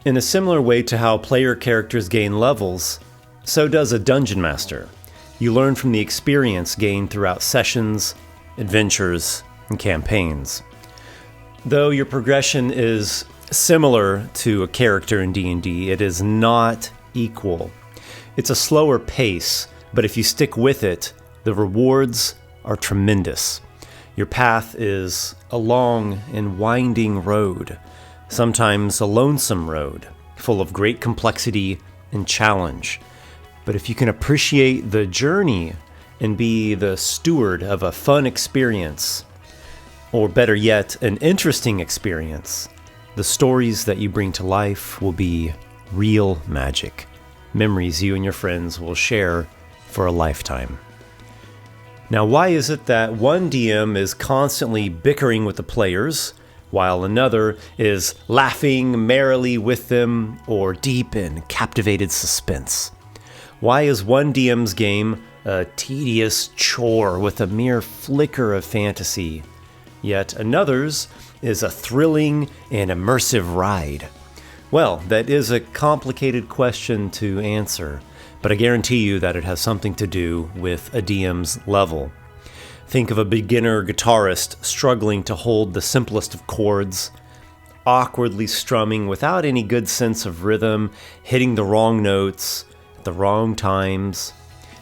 In a similar way to how player characters gain levels, so does a dungeon master. You learn from the experience gained throughout sessions, adventures, and campaigns. Though your progression is similar to a character in D&D, it is not equal. It's a slower pace, but if you stick with it, the rewards are tremendous. Your path is a long and winding road, sometimes a lonesome road, full of great complexity and challenge. But if you can appreciate the journey and be the steward of a fun experience, or better yet, an interesting experience, the stories that you bring to life will be real magic, memories you and your friends will share for a lifetime. Now, why is it that one DM is constantly bickering with the players, while another is laughing merrily with them or deep in captivated suspense? Why is one DM's game a tedious chore with a mere flicker of fantasy, yet another's is a thrilling and immersive ride? Well, that is a complicated question to answer, but I guarantee you that it has something to do with a DM's level. Think of a beginner guitarist struggling to hold the simplest of chords, awkwardly strumming without any good sense of rhythm, hitting the wrong notes at the wrong times,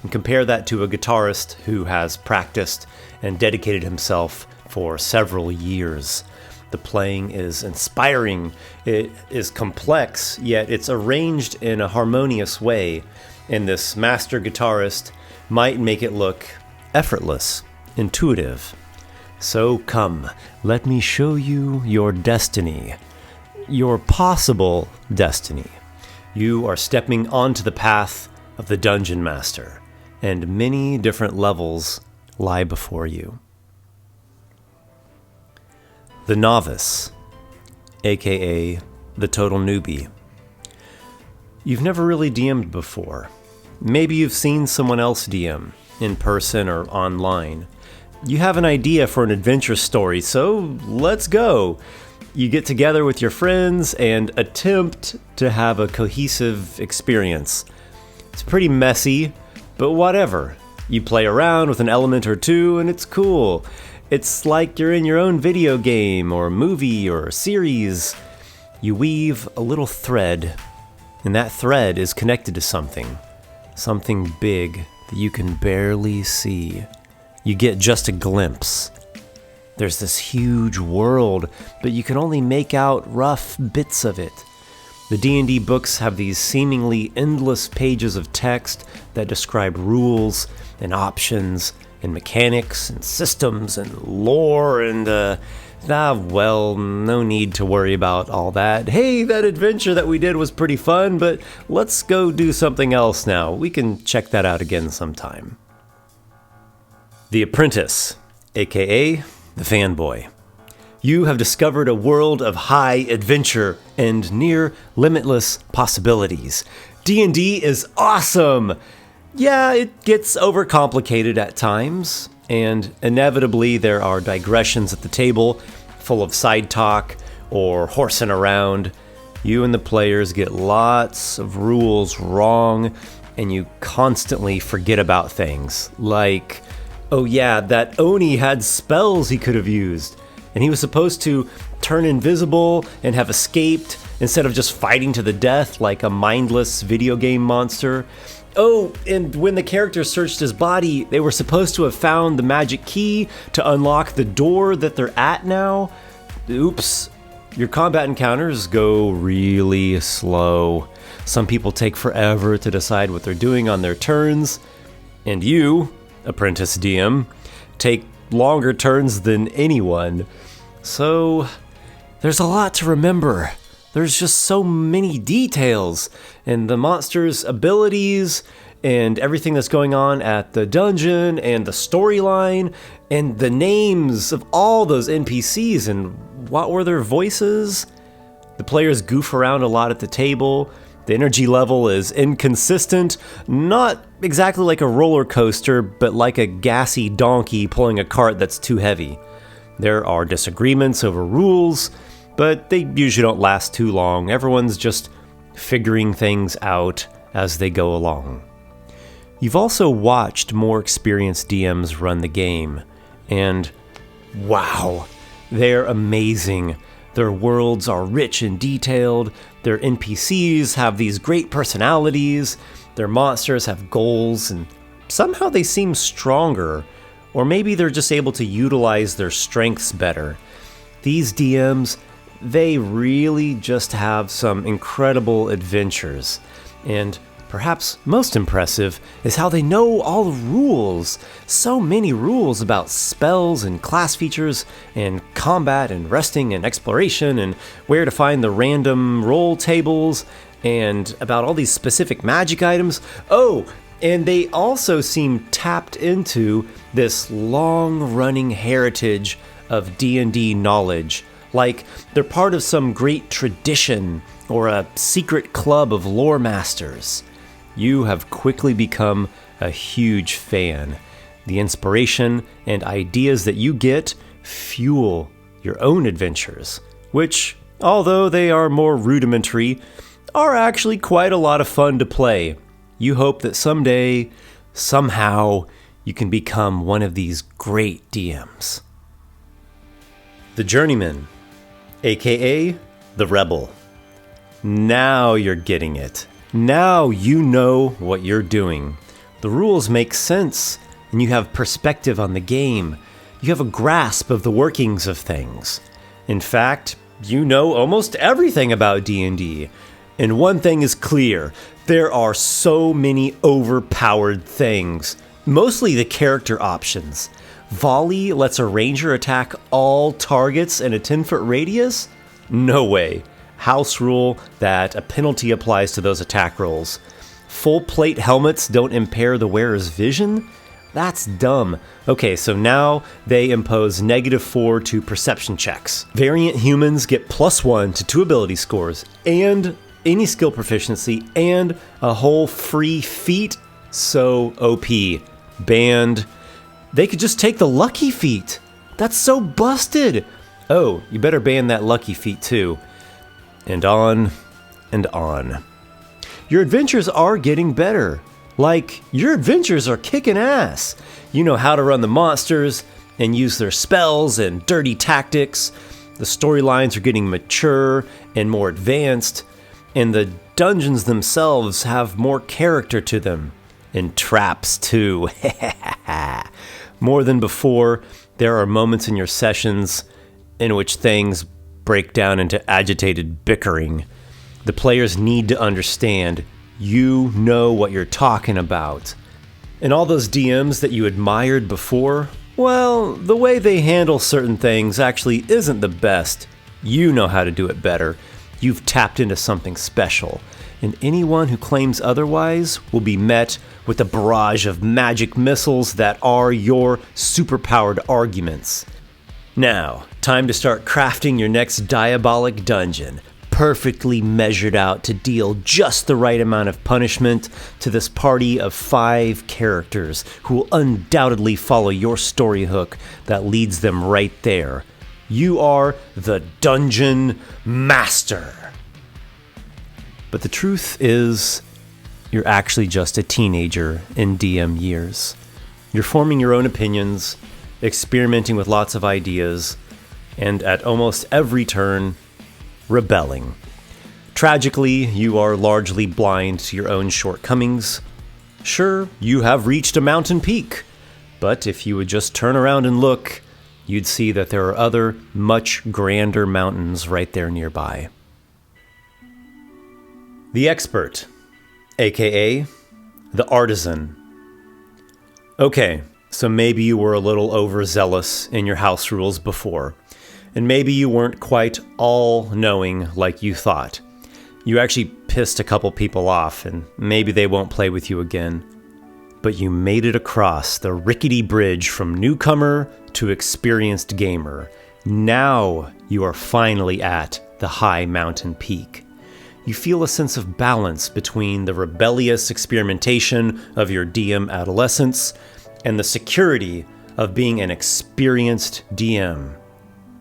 and compare that to a guitarist who has practiced and dedicated himself for several years. The playing is inspiring, it is complex, yet it's arranged in a harmonious way, and this master guitarist might make it look effortless, intuitive. So come, let me show you your destiny, your possible destiny. You are stepping onto the path of the Dungeon Master, and many different levels lie before you. The Novice, aka the Total Newbie. You've never really DM'd before. Maybe you've seen someone else DM, in person or online. You have an idea for an adventure story, so let's go. You get together with your friends and attempt to have a cohesive experience. It's pretty messy, but whatever. You play around with an element or two and it's cool. It's like you're in your own video game or movie or series. You weave a little thread, and that thread is connected to something big that you can barely see. You get just a glimpse. There's this huge world, but you can only make out rough bits of it. The D&D books have these seemingly endless pages of text that describe rules and options and mechanics and systems and lore and, well, no need to worry about all that. Hey, that adventure that we did was pretty fun, but let's go do something else now. We can check that out again sometime. The Apprentice, aka the Fanboy. You have discovered a world of high adventure and near limitless possibilities. D&D is awesome! Yeah, it gets overcomplicated at times, and inevitably there are digressions at the table, full of side talk or horsing around. You and the players get lots of rules wrong, and you constantly forget about things, like, oh yeah, that Oni had spells he could have used, and he was supposed to turn invisible and have escaped instead of just fighting to the death like a mindless video game monster. Oh, and when the character searched his body, they were supposed to have found the magic key to unlock the door that they're at now. Oops. Your combat encounters go really slow. Some people take forever to decide what they're doing on their turns. And you, Apprentice DM, take longer turns than anyone. So, there's a lot to remember. There's just so many details, and the monster's abilities, and everything that's going on at the dungeon, and the storyline, and the names of all those NPCs, and what were their voices? The players goof around a lot at the table. The energy level is inconsistent, not exactly like a roller coaster, but like a gassy donkey pulling a cart that's too heavy. There are disagreements over rules, but they usually don't last too long. Everyone's just figuring things out as they go along. You've also watched more experienced DMs run the game, and wow, they're amazing. Their worlds are rich and detailed, their NPCs have these great personalities, their monsters have goals, and somehow they seem stronger, or maybe they're just able to utilize their strengths better. These DMs, they really just have some incredible adventures, and perhaps most impressive is how they know all the rules. So many rules about spells and class features and combat and resting and exploration and where to find the random roll tables and about all these specific magic items. Oh, and they also seem tapped into this long-running heritage of D&D knowledge. Like they're part of some great tradition or a secret club of lore masters. You have quickly become a huge fan. The inspiration and ideas that you get fuel your own adventures, which, although they are more rudimentary, are actually quite a lot of fun to play. You hope that someday, somehow, you can become one of these great DMs. The Journeyman, aka the Rebel. Now you're getting it. Now you know what you're doing. The rules make sense, and you have perspective on the game. You have a grasp of the workings of things. In fact, you know almost everything about D&D. And one thing is clear, there are so many overpowered things. Mostly the character options. Volley lets a ranger attack all targets in a 10-foot radius? No way. House rule that a penalty applies to those attack rolls. Full plate helmets don't impair the wearer's vision? That's dumb. Okay, so now they impose -4 to perception checks. Variant humans get +1 to 2 ability scores, and any skill proficiency, and a whole free feat. So OP. Banned. They could just take the lucky feat. That's so busted. Oh, you better ban that lucky feat too. And on and on. Your adventures are getting better. Like, your adventures are kicking ass. You know how to run the monsters and use their spells and dirty tactics. The storylines are getting mature and more advanced. And the dungeons themselves have more character to them. And traps too. More than before, there are moments in your sessions in which things break down into agitated bickering. The players need to understand you know what you're talking about. And all those DMs that you admired before, well, the way they handle certain things actually isn't the best. You know how to do it better. You've tapped into something special. And anyone who claims otherwise will be met with a barrage of magic missiles that are your superpowered arguments. Now, time to start crafting your next diabolic dungeon, perfectly measured out to deal just the right amount of punishment to this party of 5 characters who will undoubtedly follow your story hook that leads them right there. You are the Dungeon Master. But the truth is, you're actually just a teenager in DM years. You're forming your own opinions, experimenting with lots of ideas, and at almost every turn, rebelling. Tragically, you are largely blind to your own shortcomings. Sure, you have reached a mountain peak, but if you would just turn around and look, you'd see that there are other, much grander mountains right there nearby. The Expert, aka the Artisan. Okay, so maybe you were a little overzealous in your house rules before, and maybe you weren't quite all-knowing like you thought. You actually pissed a couple people off, and maybe they won't play with you again. But you made it across the rickety bridge from newcomer to experienced gamer. Now you are finally at the high mountain peak. You feel a sense of balance between the rebellious experimentation of your DM adolescence and the security of being an experienced DM.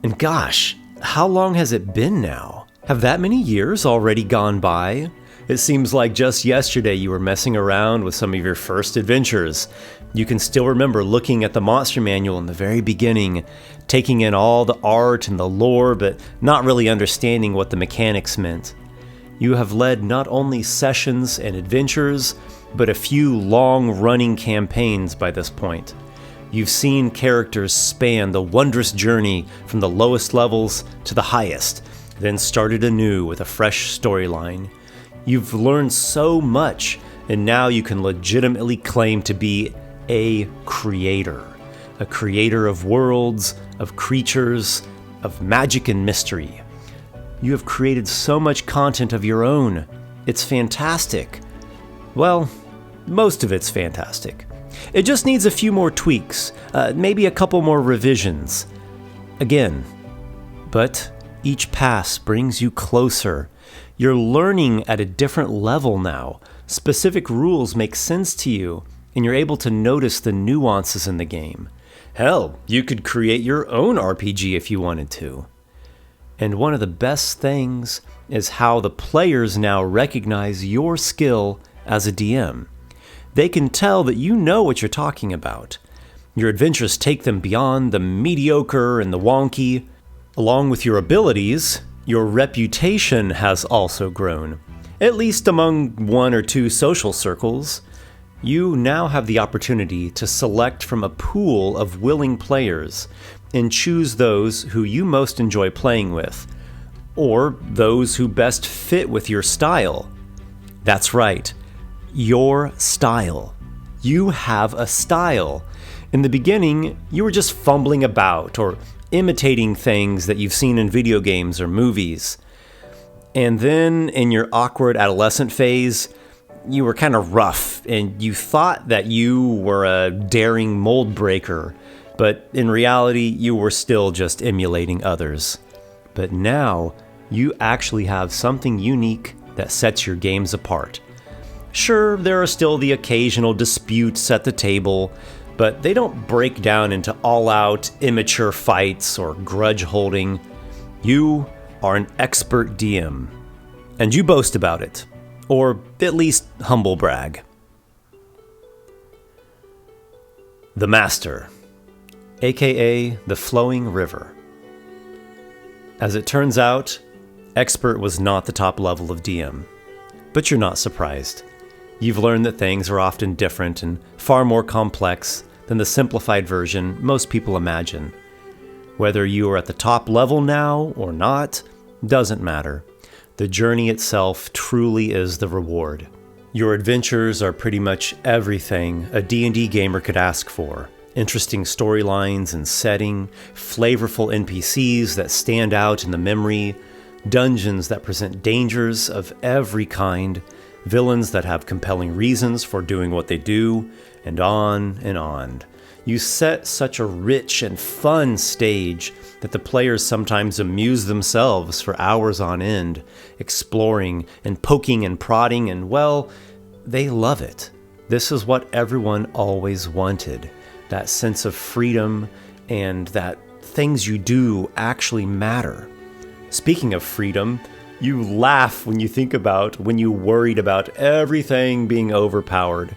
And gosh, how long has it been now? Have that many years already gone by? It seems like just yesterday you were messing around with some of your first adventures. You can still remember looking at the monster manual in the very beginning, taking in all the art and the lore, but not really understanding what the mechanics meant. You have led not only sessions and adventures, but a few long-running campaigns by this point. You've seen characters span the wondrous journey from the lowest levels to the highest, then started anew with a fresh storyline. You've learned so much, and now you can legitimately claim to be a creator of worlds, of creatures, of magic and mystery. You have created so much content of your own. It's fantastic. Well, most of it's fantastic. It just needs a few more tweaks, maybe a couple more revisions. Again, but each pass brings you closer. You're learning at a different level now. Specific rules make sense to you, and you're able to notice the nuances in the game. Hell, you could create your own RPG if you wanted to. And one of the best things is how the players now recognize your skill as a DM. They can tell that you know what you're talking about. Your adventures take them beyond the mediocre and the wonky. Along with your abilities, your reputation has also grown, at least among one or two social circles. You now have the opportunity to select from a pool of willing players and choose those who you most enjoy playing with, or those who best fit with your style. That's right, your style. You have a style. In the beginning, you were just fumbling about or imitating things that you've seen in video games or movies. And then in your awkward adolescent phase, you were kind of rough and you thought that you were a daring mold breaker, but in reality, you were still just emulating others. But now, you actually have something unique that sets your games apart. Sure, there are still the occasional disputes at the table, but they don't break down into all-out immature fights or grudge holding. You are an expert DM, and you boast about it, or at least humble brag. The Master, aka the Flowing River. As it turns out, Expert was not the top level of DM, but you're not surprised. You've learned that things are often different and far more complex than the simplified version most people imagine. Whether you are at the top level now or not, doesn't matter. The journey itself truly is the reward. Your adventures are pretty much everything a D&D gamer could ask for. Interesting storylines and setting, flavorful NPCs that stand out in the memory, dungeons that present dangers of every kind, villains that have compelling reasons for doing what they do, and on and on. You set such a rich and fun stage that the players sometimes amuse themselves for hours on end, exploring and poking and prodding, and well, they love it. This is what everyone always wanted, that sense of freedom and that things you do actually matter. Speaking of freedom, you laugh when you think about when you worried about everything being overpowered.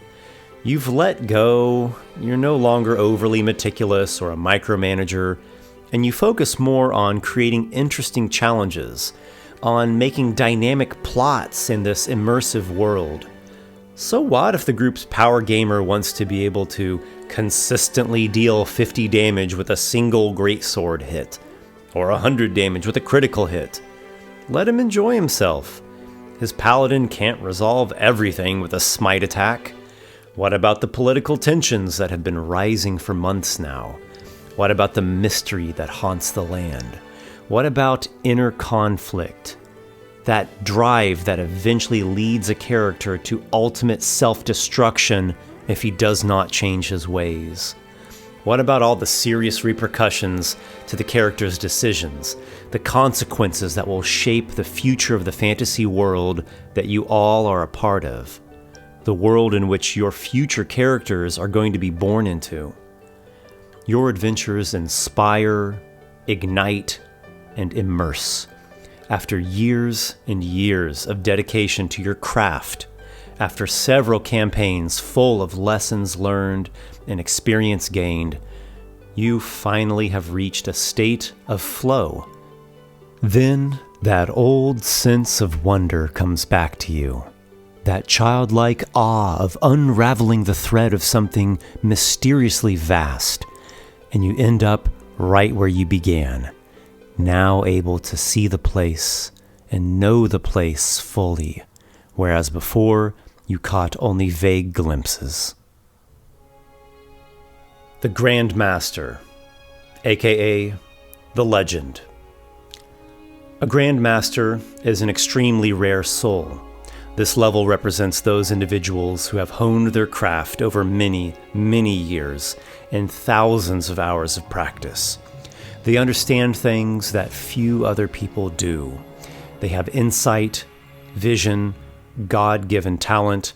You've let go, you're no longer overly meticulous or a micromanager, and you focus more on creating interesting challenges, on making dynamic plots in this immersive world. So what if the group's power gamer wants to be able to consistently deal 50 damage with a single greatsword hit, or 100 damage with a critical hit? Let him enjoy himself. His paladin can't resolve everything with a smite attack. What about the political tensions that have been rising for months now? What about the mystery that haunts the land? What about inner conflict? That drive that eventually leads a character to ultimate self-destruction if he does not change his ways? What about all the serious repercussions to the character's decisions, the consequences that will shape the future of the fantasy world that you all are a part of? The world in which your future characters are going to be born into. Your adventures inspire, ignite, and immerse. After years and years of dedication to your craft, after several campaigns full of lessons learned and experience gained, you finally have reached a state of flow. Then that old sense of wonder comes back to you. That childlike awe of unraveling the thread of something mysteriously vast, and you end up right where you began, now able to see the place and know the place fully, whereas before you caught only vague glimpses. The Grand Master, aka the Legend. A Grand Master is an extremely rare soul. This level represents those individuals who have honed their craft over many, many years and thousands of hours of practice. They understand things that few other people do. They have insight, vision, God-given talent,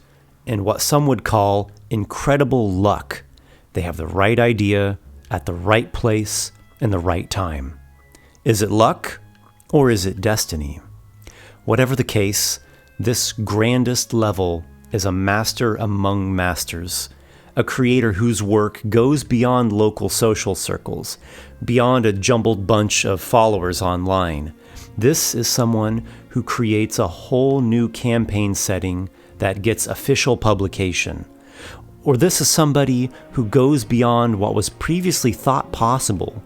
and what some would call incredible luck. They have the right idea at the right place and the right time. Is it luck or is it destiny? Whatever the case, this grandest level is a master among masters, a creator whose work goes beyond local social circles, beyond a jumbled bunch of followers online. This is someone who creates a whole new campaign setting that gets official publication. Or this is somebody who goes beyond what was previously thought possible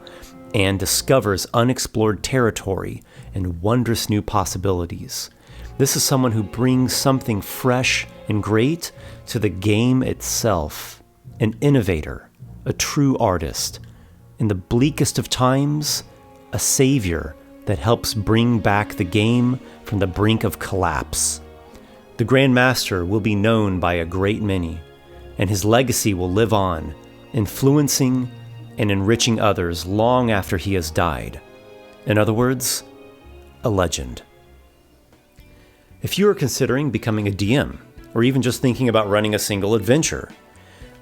and discovers unexplored territory and wondrous new possibilities. This is someone who brings something fresh and great to the game itself. An innovator, a true artist. In the bleakest of times, a savior that helps bring back the game from the brink of collapse. The Grand Master will be known by a great many, and his legacy will live on, influencing and enriching others long after he has died. In other words, a legend. If you are considering becoming a DM, or even just thinking about running a single adventure,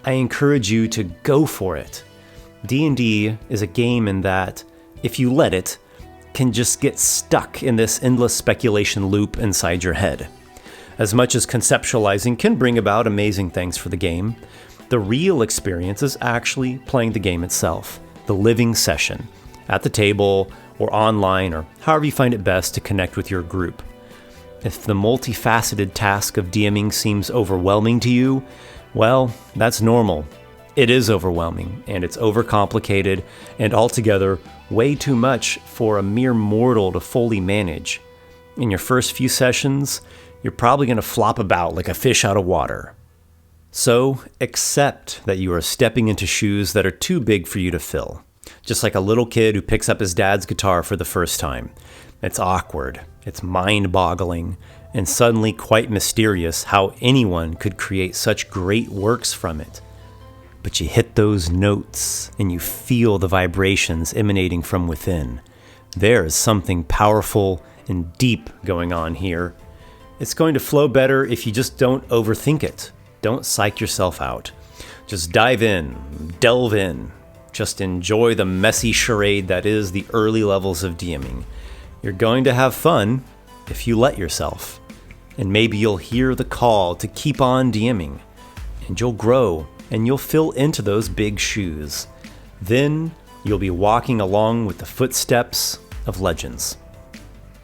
I encourage you to go for it. D&D is a game in that, if you let it, can just get stuck in this endless speculation loop inside your head. As much as conceptualizing can bring about amazing things for the game, the real experience is actually playing the game itself, the living session, at the table or online or however you find it best to connect with your group. If the multifaceted task of DMing seems overwhelming to you, well, that's normal. It is overwhelming, and it's overcomplicated, and altogether way too much for a mere mortal to fully manage. In your first few sessions, you're probably going to flop about like a fish out of water. So, accept that you are stepping into shoes that are too big for you to fill. Just like a little kid who picks up his dad's guitar for the first time. It's awkward, it's mind-boggling, and suddenly quite mysterious how anyone could create such great works from it. But you hit those notes, and you feel the vibrations emanating from within. There is something powerful and deep going on here. It's going to flow better if you just don't overthink it. Don't psych yourself out. Just dive in, delve in. Just enjoy the messy charade that is the early levels of DMing. You're going to have fun if you let yourself. And maybe you'll hear the call to keep on DMing. And you'll grow, and you'll fill into those big shoes. Then you'll be walking along with the footsteps of legends.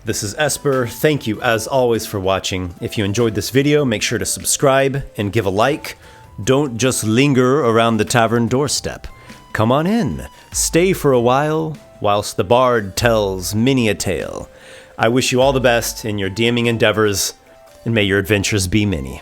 This is Esper. Thank you as always for watching. If you enjoyed this video, make sure to subscribe and give a like. Don't just linger around the tavern doorstep. Come on in, stay for a while, whilst the bard tells many a tale. I wish you all the best in your DMing endeavors, and may your adventures be many.